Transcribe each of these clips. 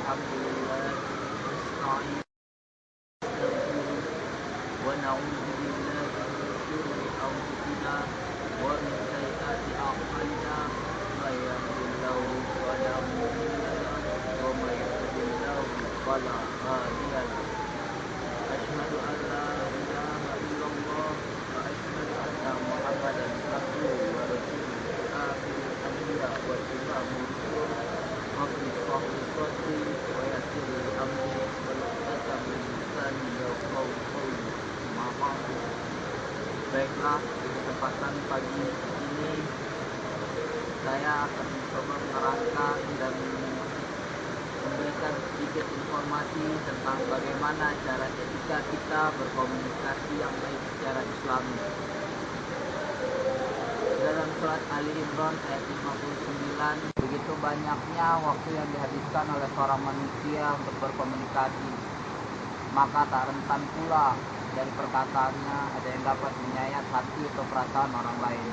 alhamdulillah nasta'in wa na'udzu billahi min syururi anfusina wa min sayyiati a'malina may yahdihillahu fala mudilla lahu wa may yudlil fala hadiya lahu asyhadu an la ilaha illallah wa asyhadu anna muhammadan abduhu wa rasuluh akhirul anbiya wa imamur rusul rabbi shrah li sadri wa yassir li amri wahlul min lisani yafqahu qawli amma ba'du. Baiklah, di kesempatan pagi ini saya akan mencoba menerangkan dan memberikan sedikit informasi tentang bagaimana cara etika kita berkomunikasi yang baik secara islami. Dalam surat Ali Imran ayat 59, begitu banyaknya waktu yang dihabiskan oleh seorang manusia untuk berkomunikasi, maka tak rentan pula dari perkataannya ada yang dapat menyayat hati atau perasaan orang lain.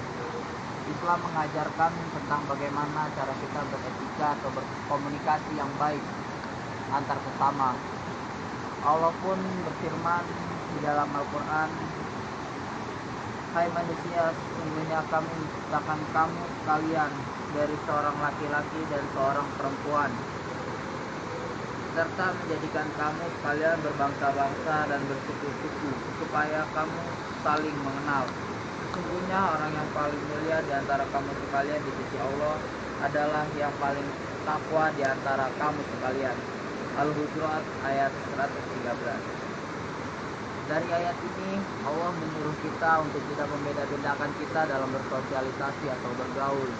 Islam mengajarkan tentang bagaimana cara kita beretika atau berkomunikasi yang baik antar sesama. Allah pun berfirman di dalam Al-Quran, hai manusia, sesungguhnya kami menciptakan kamu sekalian dari seorang laki-laki dan seorang perempuan, serta menjadikan kamu sekalian berbangsa-bangsa dan bersuku-suku, supaya kamu saling mengenal. Sesungguhnya orang yang paling mulia di antara kamu sekalian di sisi Allah adalah yang paling takwa di antara kamu sekalian. Al-Hujurat ayat 113. Dari ayat ini Allah menyuruh kita untuk tidak membeda-bedakan kita dalam bersosialisasi atau bergaul.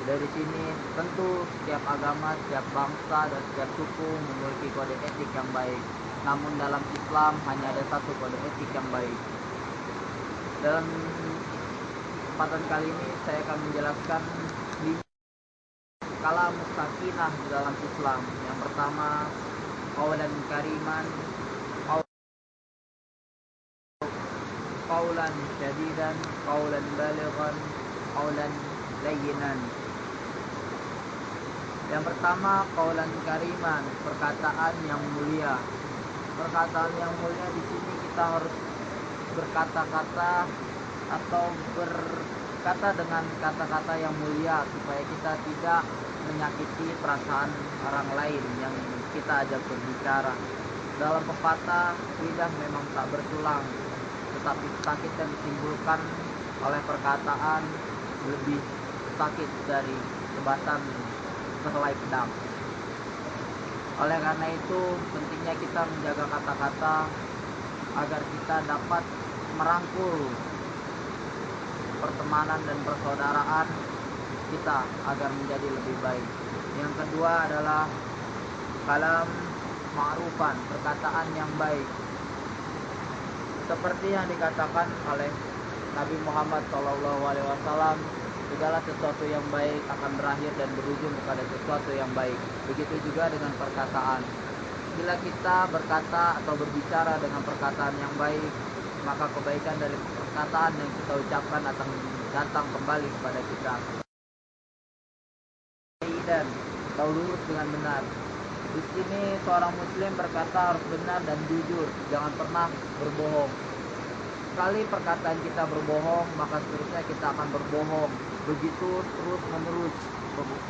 Dari sini tentu setiap agama, setiap bangsa, dan setiap suku memiliki kode etik yang baik. Namun dalam Islam hanya ada satu kode etik yang baik. Dalam kesempatan kali ini saya akan menjelaskan 5 skala sakinah di dalam Islam. Yang pertama, qaulan kariman, qaulan syadidan, qaulan balighan, qaulan layyinan. Yang pertama, qaulan kariman, perkataan yang mulia. Perkataan yang mulia di sini kita harus berkata-kata atau berkata dengan kata-kata yang mulia supaya kita tidak menyakiti perasaan orang lain yang kita ajak berbicara. Dalam pepatah, lidah memang tak bertulang, tetapi sakit yang ditimbulkan oleh perkataan lebih sakit dari sebatan sehelai pedang. Oleh karena itu pentingnya kita menjaga kata-kata agar kita dapat merangkul pertemanan dan persaudaraan kita agar menjadi lebih baik. Yang kedua adalah kalam ma'rufan, perkataan yang baik. Seperti yang dikatakan oleh Nabi Muhammad SAW, segala sesuatu yang baik akan berakhir dan berujung kepada sesuatu yang baik. Begitu juga dengan perkataan. Bila kita berkata atau berbicara dengan perkataan yang baik, maka kebaikan dari perkataan yang kita ucapkan akan datang kembali kepada kita. Dan atau lurus dengan benar. Di sini seorang muslim berkata harus benar dan jujur, jangan pernah berbohong. Sekali perkataan kita berbohong, maka seterusnya kita akan berbohong. Begitu terus menerus,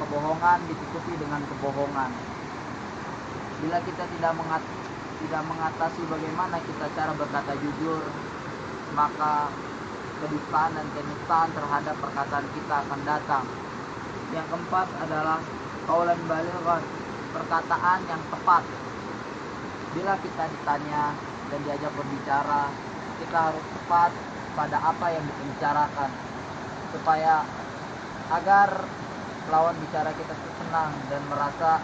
kebohongan diikuti dengan kebohongan. Bila kita tidak mengatasi bagaimana kita cara berkata jujur, maka kedustaan dan kenistaan terhadap perkataan kita akan datang. Yang keempat adalah qaulan balighan, perkataan yang tepat. Bila kita ditanya dan diajak berbicara, kita harus tepat pada apa yang dibicarakan, supaya agar lawan bicara kita senang dan merasa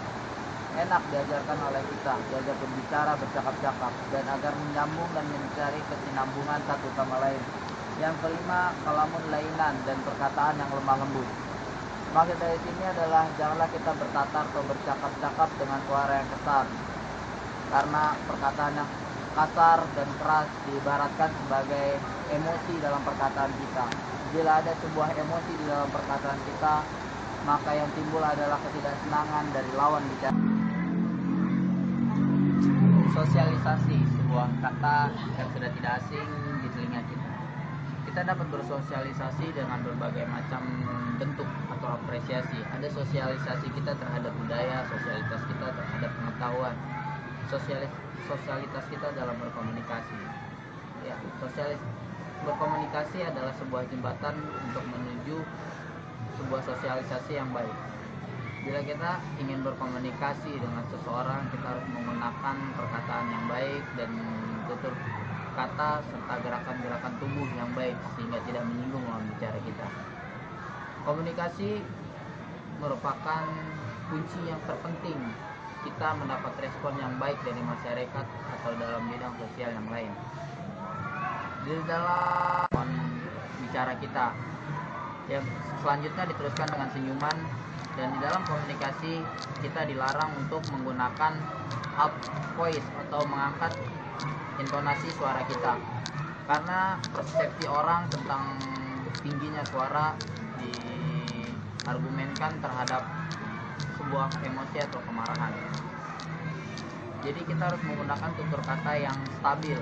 enak diajarkan oleh kita, diajak berbicara, bercakap-cakap, dan agar menyambung dan mencari kesinambungan satu sama lain. Yang kelima, kalamun lainan, dan perkataan yang lemah lembut. Maksud dari sini adalah janganlah kita bertatar atau bercakap-cakap dengan suara yang kesar, karena perkataan yang kasar dan keras diibaratkan sebagai emosi dalam perkataan kita. Bila ada sebuah emosi di dalam perkataan kita, maka yang timbul adalah ketidaksenangan dari lawan bicara. Sosialisasi, sebuah kata yang sudah tidak asing di telinga kita. Kita dapat bersosialisasi dengan berbagai macam bentuk atau apresiasi. Ada sosialisasi kita terhadap budaya, sosialitas kita terhadap pengetahuan, sosialitas kita dalam berkomunikasi. Ya, berkomunikasi adalah sebuah jembatan untuk menuju sebuah sosialisasi yang baik. Bila kita ingin berkomunikasi dengan seseorang, kita harus menggunakan perkataan yang baik dan tutur kata serta gerakan-gerakan tubuh yang baik sehingga tidak menyinggung lawan bicara kita. Komunikasi merupakan kunci yang terpenting kita mendapat respon yang baik dari masyarakat atau dalam bidang sosial yang lain. Di dalam bicara kita, yang selanjutnya diteruskan dengan senyuman. Dan di dalam komunikasi kita dilarang untuk menggunakan up voice atau mengangkat intonasi suara kita, karena persepsi orang tentang tingginya suara diargumenkan terhadap sebuah emosi atau kemarahan. Jadi kita harus menggunakan tutur kata yang stabil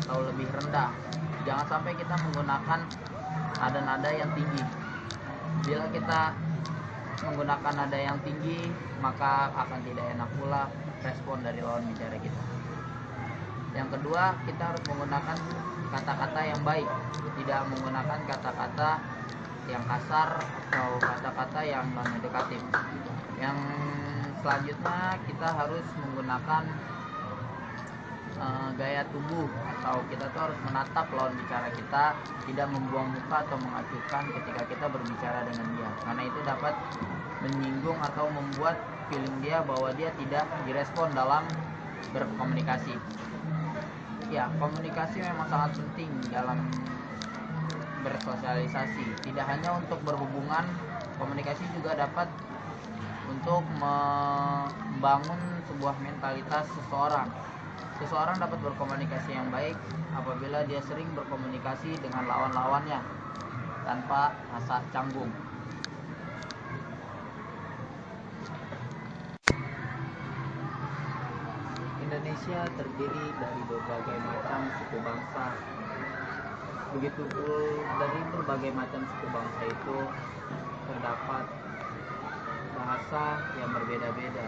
atau lebih rendah. Jangan sampai kita menggunakan nada-nada yang tinggi. Bila kita menggunakan nada yang tinggi, maka akan tidak enak pula respon dari lawan bicara kita. Yang kedua, kita harus menggunakan kata-kata yang baik, tidak menggunakan kata-kata yang kasar atau kata-kata yang non-edukatif. Yang selanjutnya, kita harus menggunakan gaya tubuh, atau kita tuh harus menatap lawan bicara kita, tidak membuang muka atau mengacuhkan ketika kita berbicara dengan dia, karena itu dapat menyinggung atau membuat feeling dia bahwa dia tidak direspon dalam berkomunikasi. Ya, komunikasi memang sangat penting dalam bersosialisasi. Tidak hanya untuk berhubungan, komunikasi juga dapat untuk membangun sebuah mentalitas seseorang. Seseorang dapat berkomunikasi yang baik apabila dia sering berkomunikasi dengan lawan-lawannya tanpa rasa canggung. Indonesia terdiri dari berbagai macam suku bangsa. Begitu dari berbagai macam suku bangsa itu terdapat bahasa yang berbeda-beda.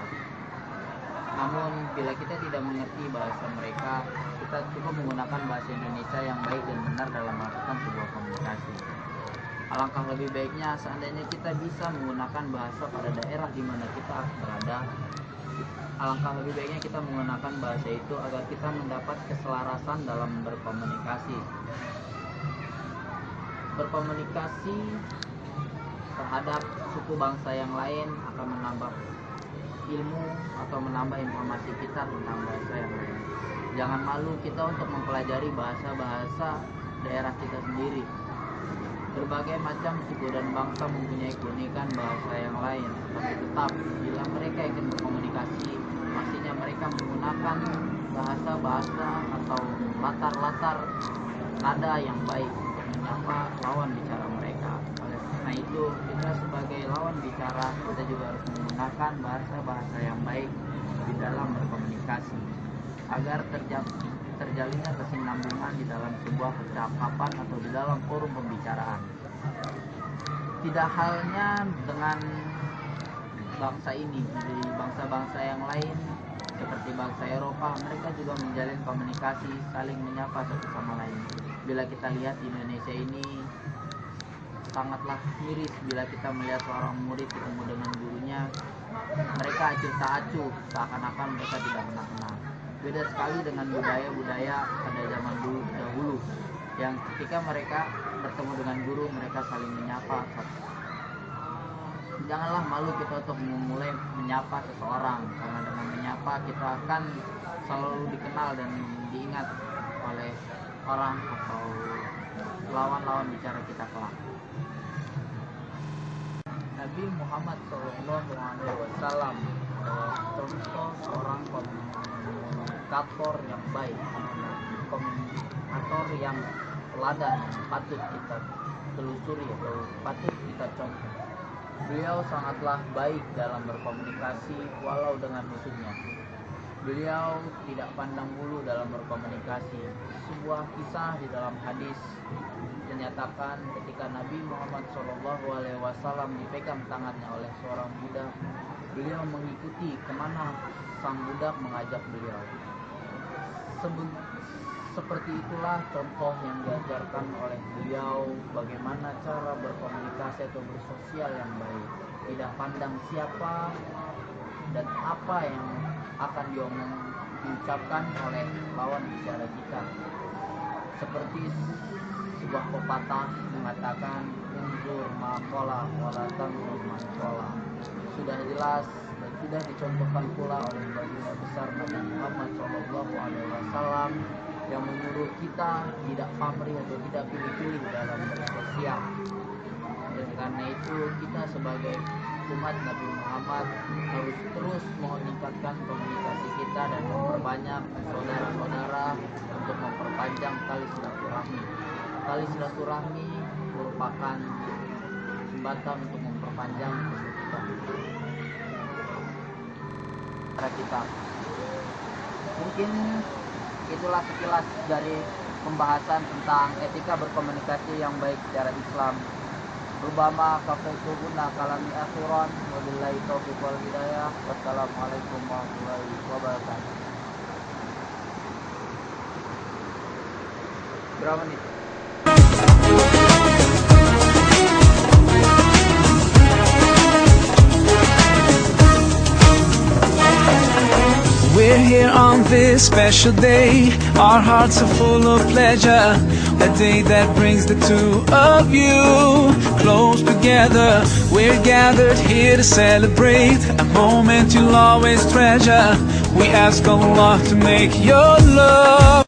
Namun bila kita tidak mengerti bahasa mereka, kita cukup menggunakan bahasa Indonesia yang baik dan benar dalam melakukan sebuah komunikasi. Alangkah lebih baiknya seandainya kita bisa menggunakan bahasa pada daerah di mana kita berada. Alangkah lebih baiknya kita menggunakan bahasa itu agar kita mendapat keselarasan dalam berkomunikasi. Berkomunikasi terhadap suku bangsa yang lain akan menambah ilmu atau menambah informasi kita tentang bahasa yang lain. Jangan malu kita untuk mempelajari bahasa-bahasa daerah kita sendiri. Berbagai macam suku dan bangsa mempunyai keunikan bahasa yang lain, tapi tetap bila mereka ingin berkomunikasi, pastinya mereka menggunakan bahasa-bahasa atau latar-latar nada yang baik untuk menyapa lawan bicara mereka. Oleh karena itu, kita sebagai lawan bicara, kita juga harus menggunakan bahasa-bahasa yang baik di dalam berkomunikasi agar terjalinnya kesinambungan di dalam sebuah percakapan atau di dalam forum pembicaraan. Tidak halnya dengan bangsa ini, di bangsa-bangsa yang lain seperti bangsa Eropa, mereka juga menjalin komunikasi, saling menyapa satu sama lain. Bila kita lihat di Indonesia ini sangatlah miris bila kita melihat seorang murid ketemu dengan gurunya, mereka acuh tak acuh, seakan-akan mereka tidak pernah kenal. Beda sekali dengan budaya-budaya pada zaman dahulu, yang ketika mereka bertemu dengan guru, mereka saling menyapa. Janganlah malu kita untuk memulai menyapa seseorang, karena dengan menyapa kita akan selalu dikenal dan diingat oleh orang atau lawan-lawan bicara kita kelak. Nabi Muhammad SAW contoh seorang komunikator yang baik, komunikator yang teladan, patut kita telusuri atau patut kita contoh. Beliau sangatlah baik dalam berkomunikasi walau dengan musuhnya. Beliau tidak pandang bulu dalam berkomunikasi. Sebuah kisah di dalam hadis menyatakan ketika Nabi Muhammad SAW dipegang tangannya oleh seorang budak, beliau mengikuti kemana sang budak mengajak beliau. Seperti itulah contoh yang diajarkan oleh beliau bagaimana cara berkomunikasi atau bersosial yang baik. Tidak pandang siapa dan apa yang akan diucapkan oleh lawan bicara kita. Seperti sebuah pepatah mengatakan unzur maqala wala tanzur man qala. Sudah jelas dan sudah dicontohkan pula oleh baginda besar Nabi Muhammad SAW yang menyuruh kita tidak pamrih atau tidak pilih-pilih dalam bersosial. Dan karena itu kita sebagai umat Nabi Muhammad harus terus meningkatkan komunikasi kita dan memperbanyak saudara-saudara untuk memperpanjang tali silaturahmi. Tali silaturahmi merupakan jembatan untuk memperpanjang umur kita. Mungkin itulah sekilas dari pembahasan tentang etika berkomunikasi yang baik secara Islam. Rubama kafaituhunna kalami akhiran wabillahi taufiq wal hidayah. Wassalamualaikum warahmatullahi wabarakatuh. Berapa menit? We're here on this special day. Our hearts are full of pleasure. A day that brings the two of you close together. We're gathered here to celebrate a moment you'll always treasure. We ask Allah to make your love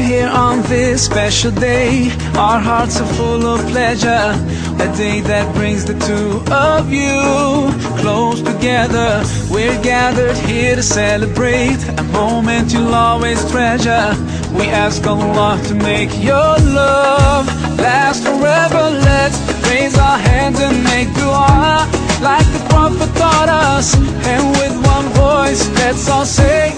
here on this special day. Our hearts are full of pleasure, a day that brings the two of you close together. We're gathered here to celebrate a moment you'll always treasure. We ask Allah to make your love last forever. Let's raise our hands and make dua like the Prophet taught us, and with one voice let's all say